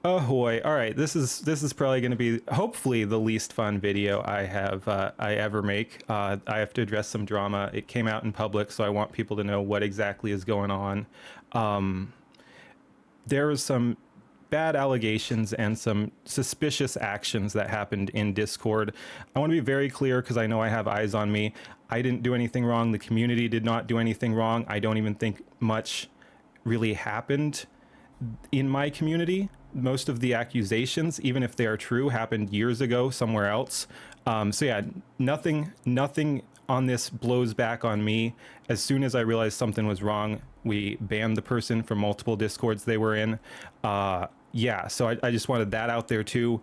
Ahoy! All right, this is probably going to be hopefully the least fun video I ever make. I have to address some drama. It came out in public, so I want people to know what exactly is going on. There was some bad allegations and some suspicious actions that happened in Discord. I want to be very clear because I know I have eyes on me. I didn't do anything wrong. The community did not do anything wrong. I don't even think much really happened in my community. Most of the accusations, even if they are true, happened years ago somewhere else. So yeah, nothing on this blows back on me. As soon as I realized something was wrong, we banned the person from multiple discords they were in. Yeah, so I just wanted that out there too.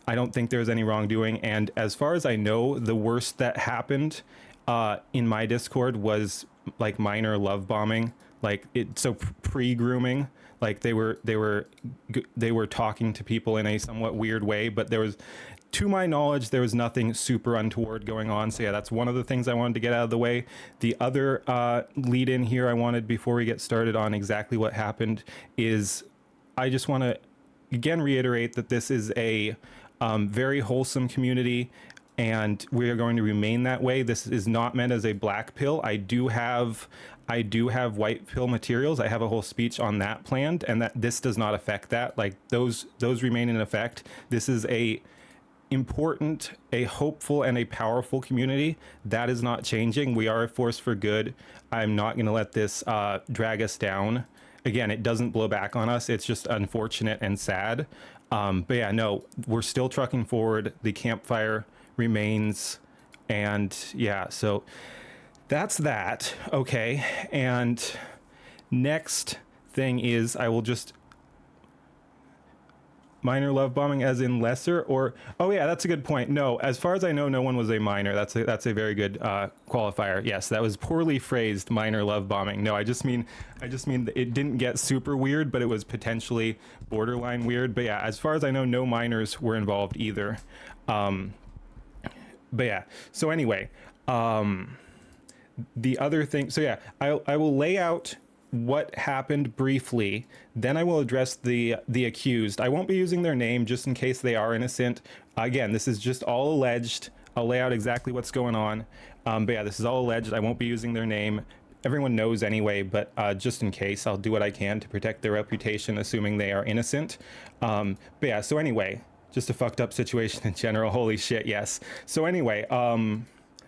I don't think there's any wrongdoing. And as far as I know, the worst that happened in my Discord was like minor love bombing, like it. So pre-grooming, like they were talking to people in a somewhat weird way, but there was, to my knowledge, there was nothing super untoward going on. So yeah, that's one of the things I wanted to get out of the way. The other lead in here I wanted before we get started on exactly what happened is I just want to again reiterate that this is a very wholesome community, and we are going to remain that way. This is not meant as a black pill. I do have white pill materials. I have a whole speech on that planned, and that this does not affect that. Like those remain in effect. This is a important, a hopeful, and a powerful community. That is not changing. We are a force for good. I'm not going to let this drag us down. Again, it doesn't blow back on us. It's just unfortunate and sad. But yeah, no, we're still trucking forward. The campfire remains. And yeah, so that's that. Okay. And next thing is I will just minor love bombing as in lesser, or oh yeah, that's a good point. No, as far as I know, no one was a minor. That's a very good qualifier. Yes, that was poorly phrased, minor love bombing. No, I just mean that it didn't get super weird, but it was potentially borderline weird. But yeah, as far as I know, no minors were involved either. But yeah, so anyway, the other thing, so yeah, I will lay out what happened briefly, then I will address the accused. I won't be using their name just in case they are innocent. Again, this is just all alleged. I'll lay out exactly what's going on. But yeah, this is all alleged. I won't be using their name. Everyone knows anyway, but just in case, I'll do what I can to protect their reputation, assuming they are innocent. But yeah, so anyway, just a fucked up situation in general. Holy shit, yes. So anyway,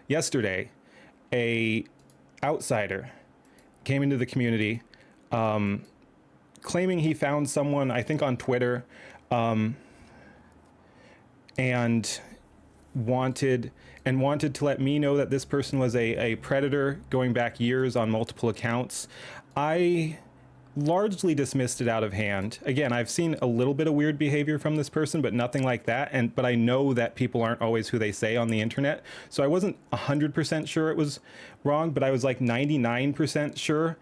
yesterday, a outsider came into the community claiming he found someone, I think on Twitter, and wanted to let me know that this person was a predator going back years on multiple accounts. I largely dismissed it out of hand. Again, I've seen a little bit of weird behavior from this person, but nothing like that. But I know that people aren't always who they say on the internet. So I wasn't 100% sure it was wrong, but I was like 99% sure.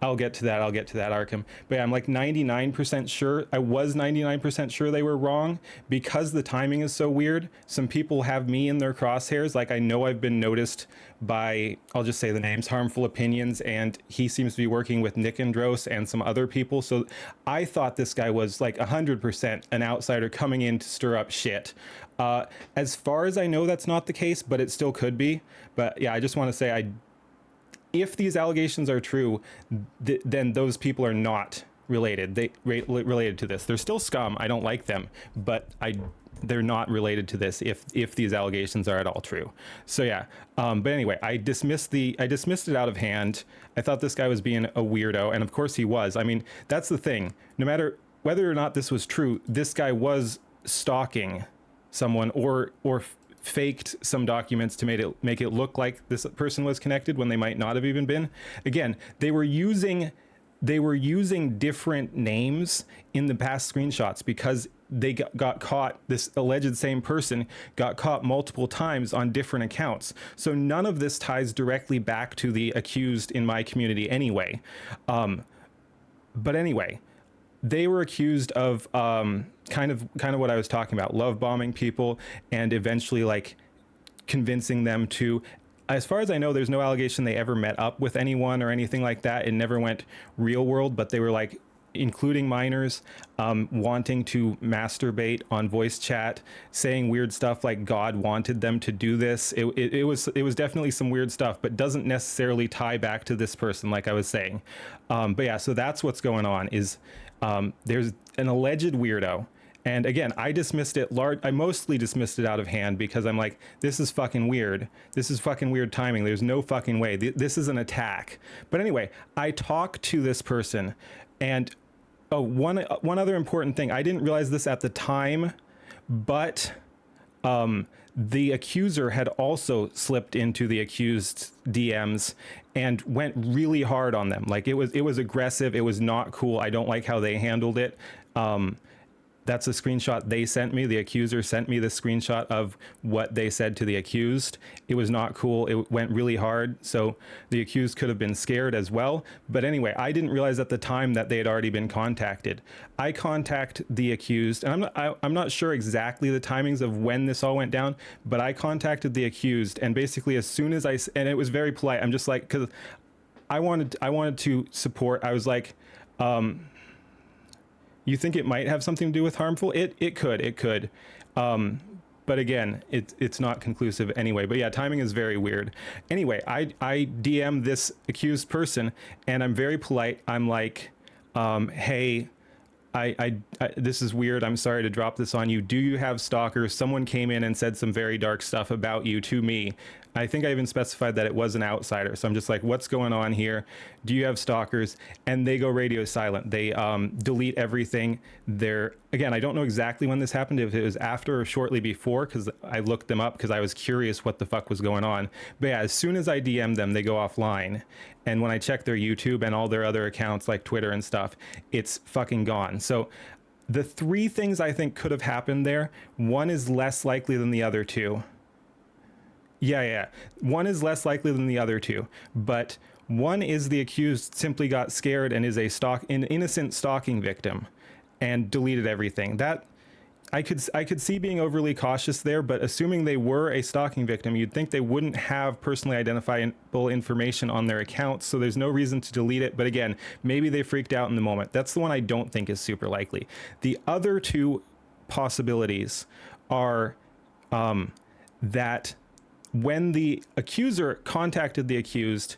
I'll get to that, Arkham. But yeah, I'm like 99% sure. I was 99% sure they were wrong because the timing is so weird. Some people have me in their crosshairs. Like I know I've been noticed by, I'll just say the names, Harmful Opinions, and he seems to be working with Nick Andros and some other people. So I thought this guy was like 100% an outsider coming in to stir up shit. As far as I know, that's not the case, but it still could be. But yeah, I just want to say if these allegations are true, then those people are not related. Related to this. They're still scum. I don't like them, but they're not related to this if these allegations are at all true. So yeah. But anyway, I dismissed it out of hand. I thought this guy was being a weirdo, and of course he was. I mean, that's the thing. No matter whether or not this was true, this guy was stalking someone or faked some documents to make it look like this person was connected when they might not have even been. Again, they were using different names in the past screenshots because they got caught. This alleged same person got caught multiple times on different accounts. So none of this ties directly back to the accused in my community anyway. But anyway, they were accused of kind of what I was talking about, love bombing people and eventually like convincing them to, as far as I know, there's no allegation they ever met up with anyone or anything like that. It never went real world, but they were like including minors, wanting to masturbate on voice chat, saying weird stuff like God wanted them to do this. It was definitely some weird stuff, but doesn't necessarily tie back to this person, like I was saying. But yeah, so that's what's going on. Is there's an alleged weirdo. And again, I mostly dismissed it out of hand because I'm like, this is fucking weird. This is fucking weird timing. There's no fucking way. This is an attack. But anyway, I talked to this person, and one other important thing. I didn't realize this at the time, but the accuser had also slipped into the accused DMs and went really hard on them. Like it was aggressive. It was not cool. I don't like how they handled it. That's a screenshot they sent me. The accuser sent me the screenshot of what they said to the accused. It was not cool. It went really hard. So the accused could have been scared as well. But anyway, I didn't realize at the time that they had already been contacted. I contact the accused, and I'm not sure exactly the timings of when this all went down, but I contacted the accused, and basically as soon as and it was very polite. I'm just like, because I wanted to support. I was like, you think it might have something to do with harmful? It could. But again, it's not conclusive anyway. But yeah, timing is very weird. Anyway, I DM this accused person, and I'm very polite. I'm like, hey, I this is weird. I'm sorry to drop this on you. Do you have stalkers? Someone came in and said some very dark stuff about you to me. I think I even specified that it was an outsider. So I'm just like, what's going on here? Do you have stalkers? And they go radio silent. They delete everything. Again, I don't know exactly when this happened, if it was after or shortly before, because I looked them up because I was curious what the fuck was going on. But yeah, as soon as I DM them, they go offline. And when I check their YouTube and all their other accounts like Twitter and stuff, it's fucking gone. So the three things I think could have happened there, one is less likely than the other two. Yeah. One is less likely than the other two, but one is the accused simply got scared and is an innocent stalking victim and deleted everything. That I could see being overly cautious there, but assuming they were a stalking victim, you'd think they wouldn't have personally identifiable information on their accounts, so there's no reason to delete it. But again, maybe they freaked out in the moment. That's the one I don't think is super likely. The other two possibilities are that when the accuser contacted the accused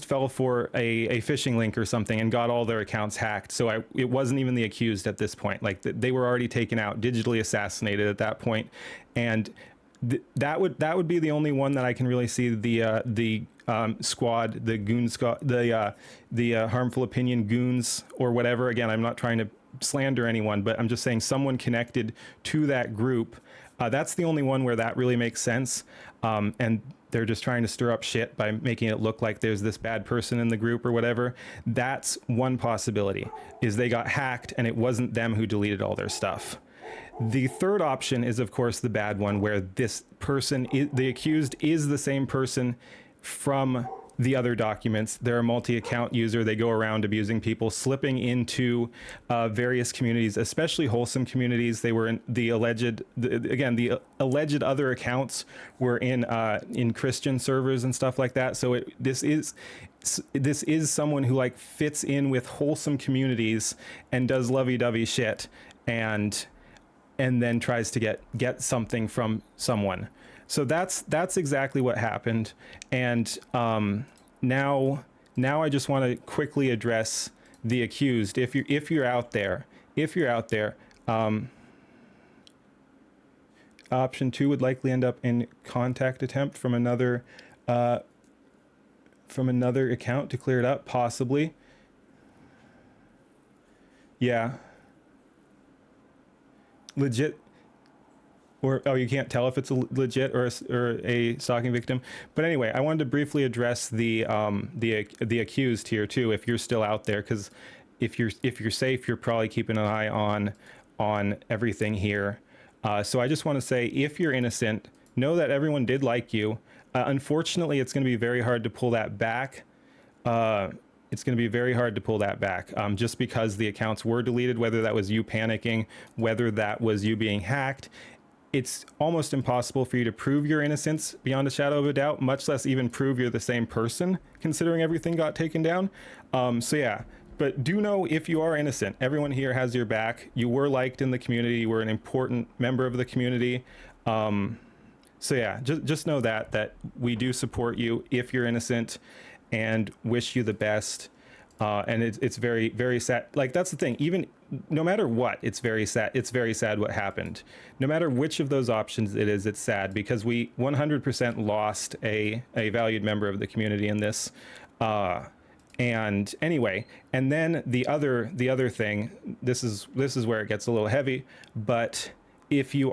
fell for a phishing link or something and got all their accounts hacked. So it wasn't even the accused at this point. Like they were already taken out, digitally assassinated at that point. And that would be the only one that I can really see the squad, the goon squad, the harmful opinion goons or whatever. Again, I'm not trying to slander anyone, but I'm just saying someone connected to that group. That's the only one where that really makes sense. And they're just trying to stir up shit by making it look like there's this bad person in the group or whatever. That's one possibility, is they got hacked and it wasn't them who deleted all their stuff. The third option is, of course, the bad one, where this person, the accused, is the same person from the other documents. They're a multi-account user. They go around abusing people, slipping into various communities, especially wholesome communities. They were in the alleged other accounts were in Christian servers and stuff like that. So this is someone who like fits in with wholesome communities and does lovey-dovey shit and then tries to get something from someone. So that's exactly what happened. And now I just want to quickly address the accused. If you're out there, option 2 would likely end up in contact attempt from another account to clear it up, possibly. Yeah. Legit. Or you can't tell if it's a legit or a stalking victim. But anyway, I wanted to briefly address the accused here too. If you're still out there, because if you're safe, you're probably keeping an eye on everything here. So I just want to say, if you're innocent, know that everyone did like you. Unfortunately, it's going to be very hard to pull that back. Just because the accounts were deleted, whether that was you panicking, whether that was you being hacked. It's almost impossible for you to prove your innocence beyond a shadow of a doubt, much less even prove you're the same person, considering everything got taken down. So yeah, but do know if you are innocent, everyone here has your back. You were liked in the community. You were an important member of the community. So yeah, just know that we do support you if you're innocent, and wish you the best. And it's very, very sad. Like, that's the thing. Even no matter what, it's very sad. It's very sad what happened. No matter which of those options it is, it's sad because we 100% lost a valued member of the community in this. And anyway, and then the other thing, this is where it gets a little heavy. But if you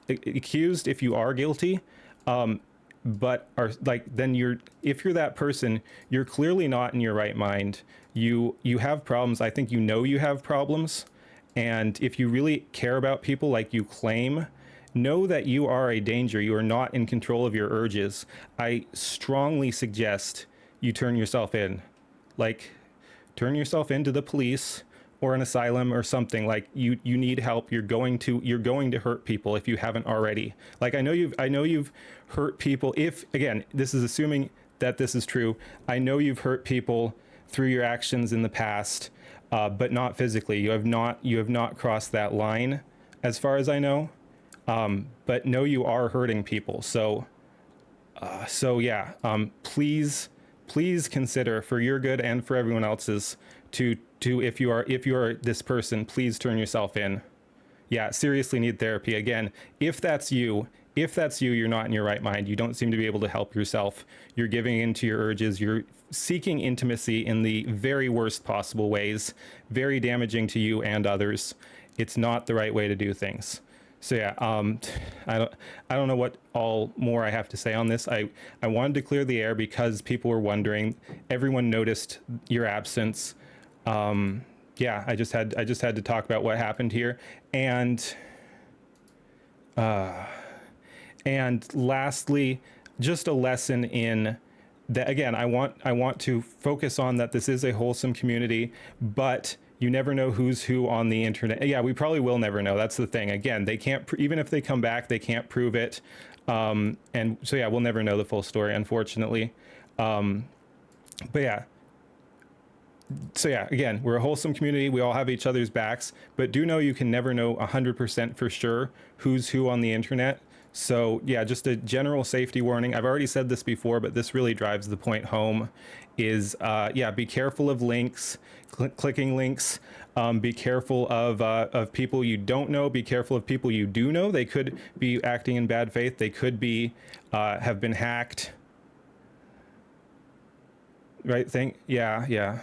accused, if you are guilty, but are like, then if you're that person, you're clearly not in your right mind. You have problems. I think you have problems, and if you really care about people like you claim, know that you are a danger. You are not in control of your urges. I strongly suggest you turn yourself in. Like, turn yourself into the police or an asylum or something. Like, you need help. You're going to hurt people if you haven't already. Like, I know you've hurt people. If, again, this is assuming that this is true, I know you've hurt people through your actions in the past, but not physically. You have not crossed that line, as far as I know. But know you are hurting people. So yeah. Please consider, for your good and for everyone else's, to if you are this person, please turn yourself in. Yeah, seriously need therapy. Again, if that's you, you're not in your right mind. You don't seem to be able to help yourself. You're giving in to your urges. You're seeking intimacy in the very worst possible ways, very damaging to you and others. It's not the right way to do things. So yeah, I don't know what all more I have to say on this. I wanted to clear the air because people were wondering. Everyone noticed your absence. Yeah, I just had to talk about what happened here, and lastly, just a lesson in that. Again, I want to focus on that this is a wholesome community, but you never know who's who on the internet. Yeah, we probably will never know. That's the thing. Again, they can't, even if they come back, they can't prove it. And so yeah, we'll never know the full story, unfortunately. But yeah. So yeah, again, we're a wholesome community. We all have each other's backs, but do know you can never know 100% for sure who's who on the internet. So yeah, just a general safety warning. I've already said this before, but this really drives the point home is, yeah, be careful of links, clicking links. Be careful of people you don't know. Be careful of people you do know. They could be acting in bad faith. They could be, have been hacked. Right thing. Yeah. Yeah.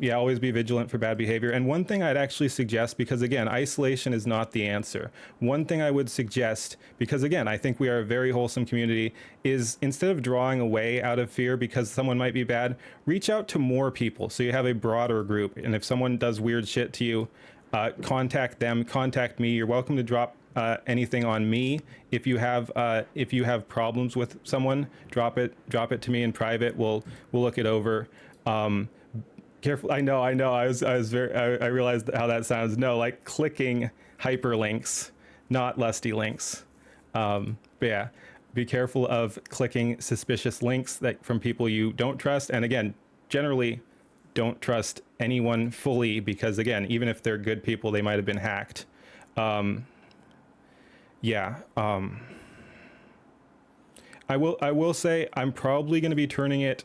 Yeah, always be vigilant for bad behavior. And one thing I'd actually suggest, because again, isolation is not the answer. One thing I would suggest, because again, I think we are a very wholesome community, is instead of drawing away out of fear because someone might be bad, reach out to more people so you have a broader group. And if someone does weird shit to you, contact them, contact me. You're welcome to drop anything on me. If you have problems with someone, drop it to me in private. We'll look it over. Careful. I know. I realized how that sounds. No, like clicking hyperlinks, not lusty links. But yeah, be careful of clicking suspicious links that from people you don't trust. And again, generally don't trust anyone fully, because again, even if they're good people, they might have been hacked. Yeah. I will say I'm probably going to be turning it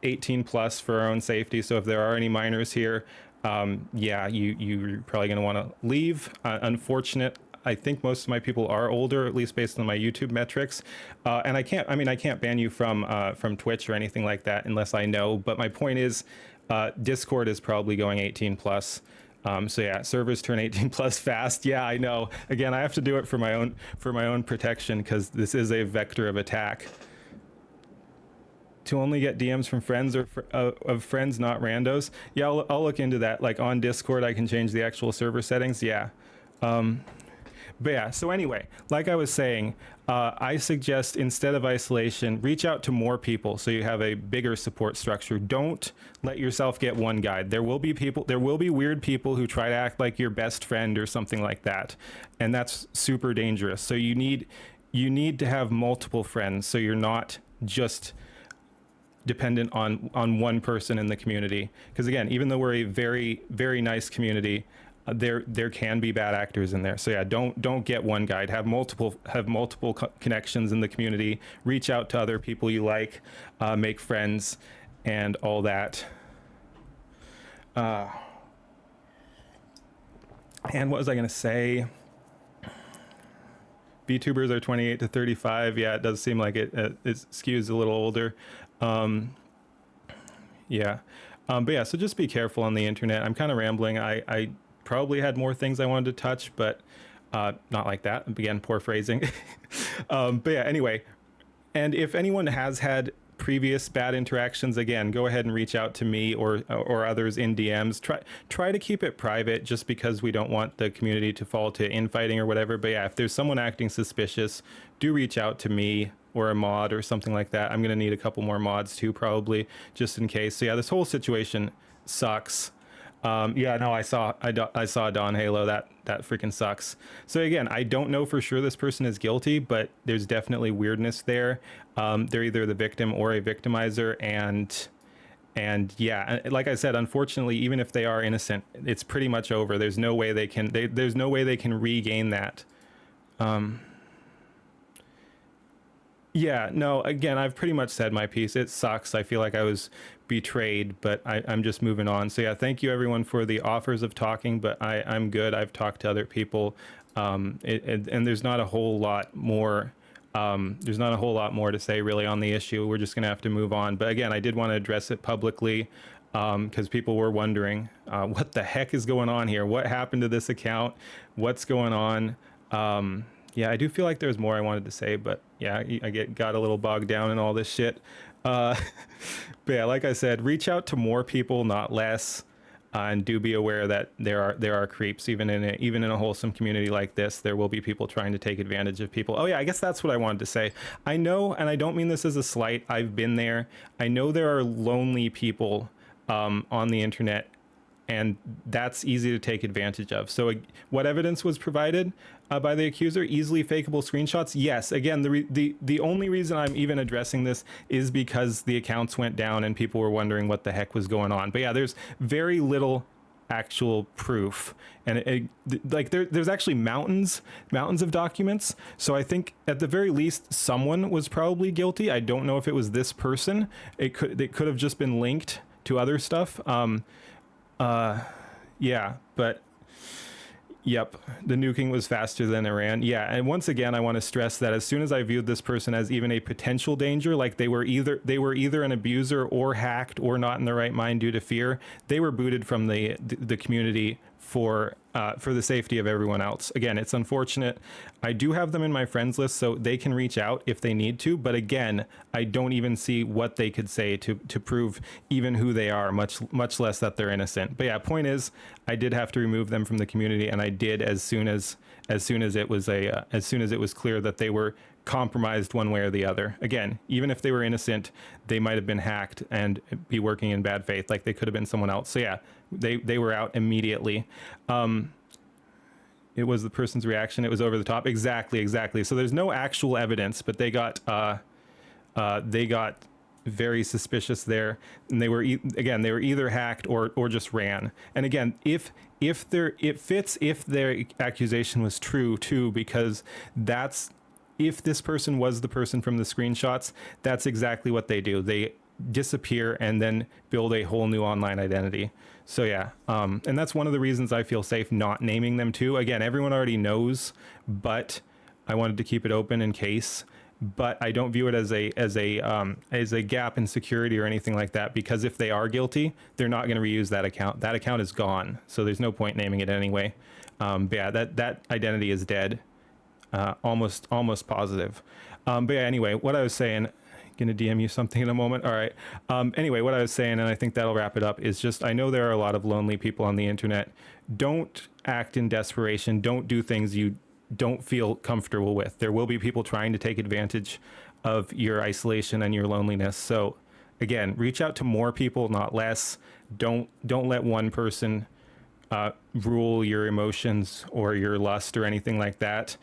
18 plus for our own safety. So if there are any minors here, yeah, you're probably going to want to leave. Unfortunate. I think most of my people are older, at least based on my YouTube metrics. And I can't ban you from Twitch or anything like that unless I know. But my point is, Discord is probably going 18 plus. So yeah, servers turn 18 plus fast. Yeah, I know. Again, I have to do it for my own protection, because this is a vector of attack. To only get DMs from friends or of friends, not randos. Yeah, I'll look into that. Like on Discord, I can change the actual server settings. Yeah. But yeah, so anyway, like I was saying, I suggest instead of isolation, reach out to more people so you have a bigger support structure. Don't let yourself get one guide. There will be weird people who try to act like your best friend or something like that. And that's super dangerous. So you need to have multiple friends so you're not just dependent on one person in the community. Because again, even though we're a very very nice community, there can be bad actors in there. So yeah, don't get one guide. Have multiple connections in the community. Reach out to other people you like, make friends, and all that. And what was I gonna say? VTubers are 28 to 35. Yeah, it does seem like it skews a little older. Yeah. But yeah, so just be careful on the internet. I'm kind of rambling. I probably had more things I wanted to touch, but not like that. Again, poor phrasing. But yeah, anyway. And if anyone has had previous bad interactions, again, go ahead and reach out to me or others in DMs. Try to keep it private, just because we don't want the community to fall to infighting or whatever. But yeah, if there's someone acting suspicious, do reach out to me or a mod or something like that. I'm gonna need a couple more mods too, probably, just in case. So yeah, this whole situation sucks. Yeah, no, I saw Don Halo. That freaking sucks. So again, I don't know for sure this person is guilty, but there's definitely weirdness there. They're either the victim or a victimizer, and yeah, like I said, unfortunately, even if they are innocent, it's pretty much over. There's no way they can regain that. Yeah, no, again, I've pretty much said my piece. It sucks. I feel like I was betrayed, but I'm just moving on. So yeah, thank you everyone for the offers of talking, but I'm good. I've talked to other people, and there's not a whole lot more. There's not a whole lot more to say really on the issue. We're just gonna have to move on. But again, I did want to address it publicly, because people were wondering, what the heck is going on here? What happened to this account? What's going on? Yeah, I do feel like there's more I wanted to say, but yeah, I got a little bogged down in all this shit. But yeah, like I said, reach out to more people, not less, and do be aware that there are creeps even in a wholesome community like this. There will be people trying to take advantage of people. Oh yeah, I guess that's what I wanted to say. I know, and I don't mean this as a slight. I've been there. I know there are lonely people on the internet, and that's easy to take advantage of. So what evidence was provided by the accuser? Easily fakeable screenshots? Yes. Again, the only reason I'm even addressing this is because the accounts went down and people were wondering what the heck was going on. But yeah, there's very little actual proof, and there's actually mountains of documents. So I think at the very least someone was probably guilty. I don't know if it was this person. It could have just been linked to other stuff. Yeah, but yep, the nuking was faster than Iran. Yeah, and once again, I want to stress that as soon as I viewed this person as even a potential danger, like they were either an abuser or hacked or not in the right mind due to fear, they were booted from the community for the safety of everyone else. Again, it's unfortunate. I do have them in my friends list, so they can reach out if they need to. But again, I don't even see what they could say to prove even who they are, much less that they're innocent. But yeah, point is, I did have to remove them from the community, and I did as soon as it was clear that they were compromised one way or the other. Again, even if they were innocent, they might have been hacked and be working in bad faith. Like they could have been someone else. So yeah, they were out immediately. It was the person's reaction. It was over the top. Exactly. So there's no actual evidence, but they got very suspicious there, and they were either hacked or just ran. And again, if it fits if their accusation was true too, because if this person was the person from the screenshots, that's exactly what they do. They disappear and then build a whole new online identity. So yeah, and that's one of the reasons I feel safe not naming them too. Again, everyone already knows, but I wanted to keep it open in case. But I don't view it as a gap in security or anything like that, because if they are guilty, they're not going to reuse that account. That account is gone, so there's no point naming it anyway. But yeah, that identity is dead. Almost positive. But yeah, anyway, what I was saying, gonna DM you something in a moment. All right. Anyway, what I was saying, and I think that'll wrap it up, is just, I know there are a lot of lonely people on the internet. Don't act in desperation. Don't do things you don't feel comfortable with. There will be people trying to take advantage of your isolation and your loneliness. So again, reach out to more people, not less. Don't let one person rule your emotions or your lust or anything like that.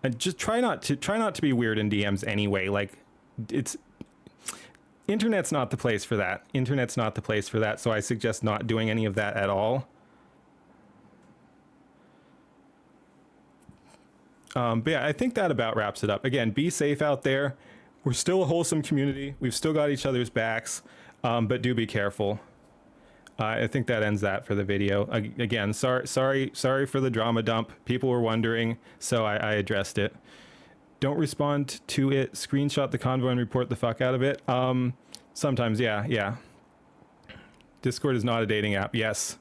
And just try not to be weird in DMs anyway. Like, Internet's not the place for that. Internet's not the place for that. So I suggest not doing any of that at all. But yeah, I think that about wraps it up. Again, be safe out there. We're still a wholesome community. We've still got each other's backs, but do be careful. I think that ends that for the video. Again, sorry for the drama dump. People were wondering, so I addressed it. Don't respond to it. Screenshot the convo and report the fuck out of it. Sometimes, yeah. Discord is not a dating app. Yes.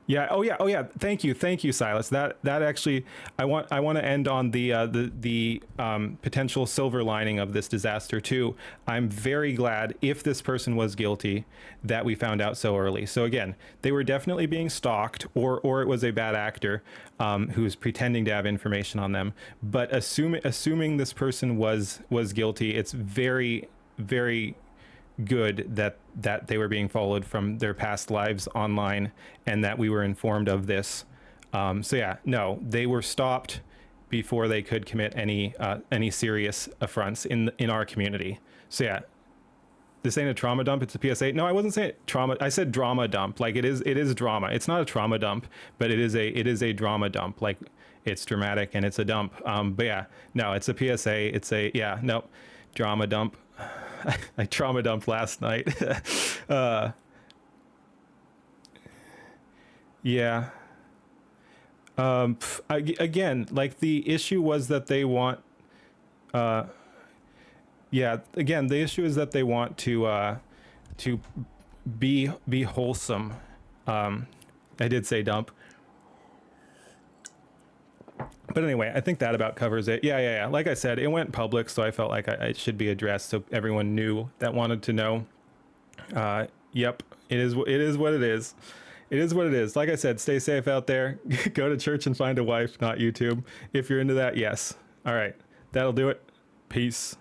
Yeah. Oh yeah. Thank you, Silas. That actually, I want to end on the potential silver lining of this disaster too. I'm very glad, if this person was guilty, that we found out so early. So again, they were definitely being stalked, or it was a bad actor who's pretending to have information on them. But assuming this person was guilty, it's very, very good that they were being followed from their past lives online, and that we were informed of this. So yeah, no, they were stopped before they could commit any serious affronts in our community. So yeah, this ain't a trauma dump, it's a PSA. No, I wasn't saying trauma. I said drama dump. Like it is drama. It's not a trauma dump, but it is a drama dump. Like it's dramatic and it's a dump. But yeah, no, it's a PSA. It's a, yeah, no, drama dump. I trauma dumped last night. Yeah. Again, like the issue was that they want, yeah, again, the issue is that they want to be wholesome. I did say dump. But anyway, I think that about covers it. Yeah. Like I said, it went public, so I felt like it should be addressed so everyone knew that wanted to know. Yep, it is what it is. It is what it is. Like I said, stay safe out there. Go to church and find a wife, not YouTube. If you're into that, yes. All right, that'll do it. Peace.